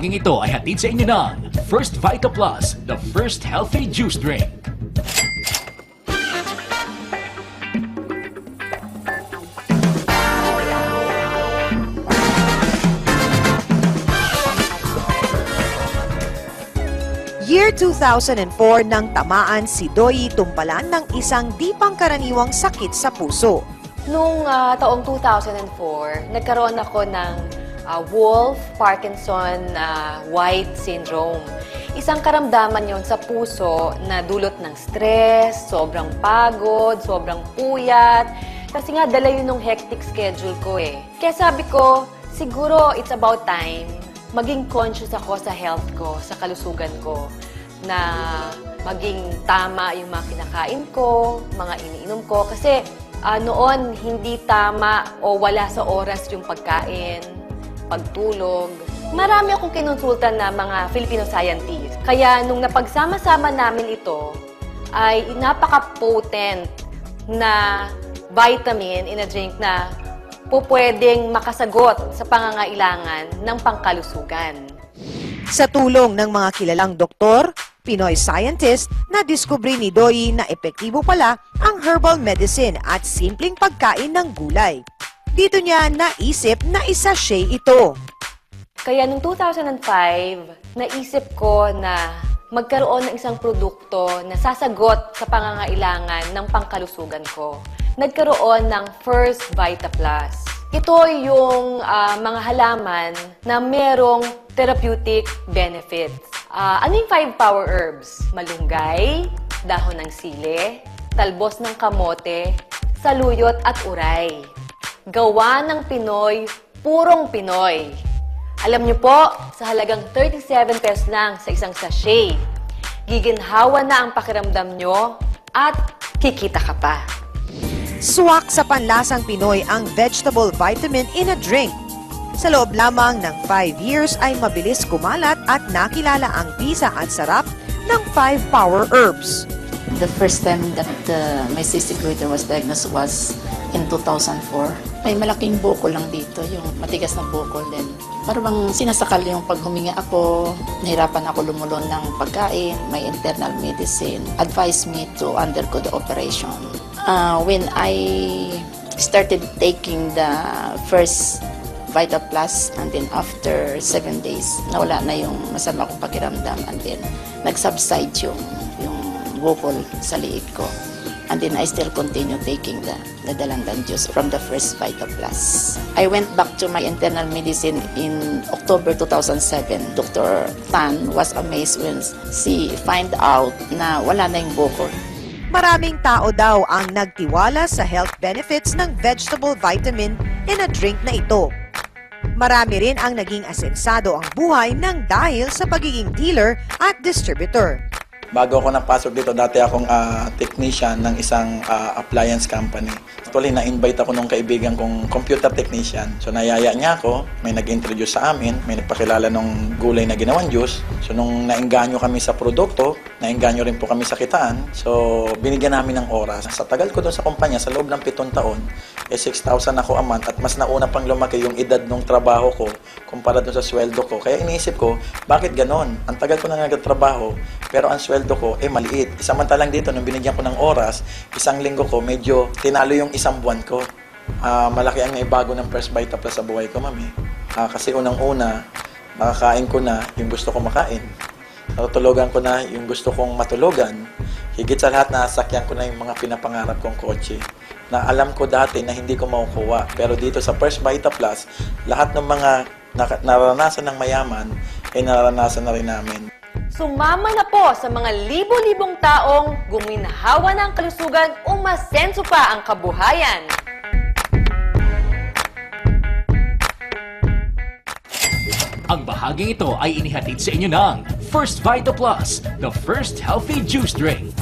bahaging ito ay hatid sa inyo ng First Vita Plus, the first healthy juice drink. Year 2004 nang tamaan si Doy Tumpalan ng isang di pangkaraniwang sakit sa puso. Nung taong 2004, nagkaroon ako ng Wolff-Parkinson-White syndrome. Isang karamdaman yon sa puso na dulot ng stress, sobrang pagod, sobrang puyat. Kasi nga, dala yun ng hectic schedule ko eh. Kaya sabi ko, siguro it's about time maging conscious ako sa health ko, sa kalusugan ko, na maging tama yung mga kinakain ko, mga iniinom ko. Kasi noon, hindi tama o wala sa oras yung pagkain, pagtulog. Marami akong kinonsulta na mga Filipino scientists. Kaya nung napagsama-sama namin ito, ay napaka-potent na vitamin in a drink na pwedeng makasagot sa pangangailangan ng pangkalusugan. Sa tulong ng mga kilalang doktor, Pinoy scientist, nadiskubre ni Doy na epektibo pala ang herbal medicine at simpleng pagkain ng gulay. Dito niya naisip na isa-shay ito. Kaya noong 2005, naisip ko na magkaroon ng isang produkto na sasagot sa pangangailangan ng pangkalusugan ko. Nagkaroon ng First Vita Plus. Ito yung mga halaman na merong therapeutic benefits. Ano yung 5 power herbs? Malunggay, dahon ng sili, talbos ng kamote, saluyot at uray. Gawa ng Pinoy, purong Pinoy. Alam niyo po, sa halagang 37 pesos lang sa isang sachet, giginhawa na ang pakiramdam nyo at kikita ka pa. Swak sa panlasang Pinoy ang vegetable vitamin in a drink. Sa loob lamang ng 5 years ay mabilis kumalat at nakilala ang bisa at sarap ng 5 power herbs. The first time that my cystic goiter was diagnosed was in 2004. May malaking bukol lang dito, yung matigas na bukol din. Parang sinasakal yung pag huminga ako, nahirapan ako lumulon ng pagkain, may internal medicine, advised me to undergo the operation. When I started taking the first Vita Plus, and then after 7 days, nawala na yung masama kong pakiramdam, and then nag-subside yung bukol sa liig ko. And then I still continue taking the dalandan juice from the first Vita Plus. I went back to my internal medicine in October 2007. Dr. Tan was amazed when she find out na wala na yung bukol. Maraming tao daw ang nagtiwala sa health benefits ng vegetable vitamin in a drink na ito. Marami rin ang naging asensado ang buhay ng dahil sa pagiging dealer at distributor. Bago ako napasok dito, dati akong technician ng isang appliance company. Actually, na-invite ako nung kaibigan kong computer technician. So, nayaya niya ako, may nag-introduce sa amin, may nagpakilala ng gulay na ginawang juice. So, nung naengganyo kami sa produkto, naengganyo rin po kami sa kitaan. So, binigyan namin ng oras. Sa tagal ko doon sa kumpanya, sa loob ng 7 taon, 6,000 ako a month at mas nauna pang lumaki yung edad ng trabaho ko kumpara doon sa sweldo ko. Kaya iniisip ko, bakit ganon? Ang tagal ko na nagtatrabaho, pero ang sweldo ko, maliit. Samantalang dito, nung binigyan ko ng oras, isang linggo ko, medyo tinalo yung isang buwan ko. Malaki ang naibago ng First Vita Plus sa buhay ko, mami. Kasi unang-una, makakain ko na yung gusto ko makain. Natutulugan ko na yung gusto kong matulugan. Higit sa lahat, nasakyan ko na yung mga pinapangarap kong kotse na alam ko dati na hindi ko makukuha. Pero dito sa First Vita Plus, lahat ng mga naranasan ng mayaman, ay naranasan na rin namin. Sumama na po sa mga libo-libong taong guminhawa ng kalusugan, umasenso pa ang kabuhayan. Ang bahaging ito ay inihatid sa inyo ng First Vita Plus, the first healthy juice drink.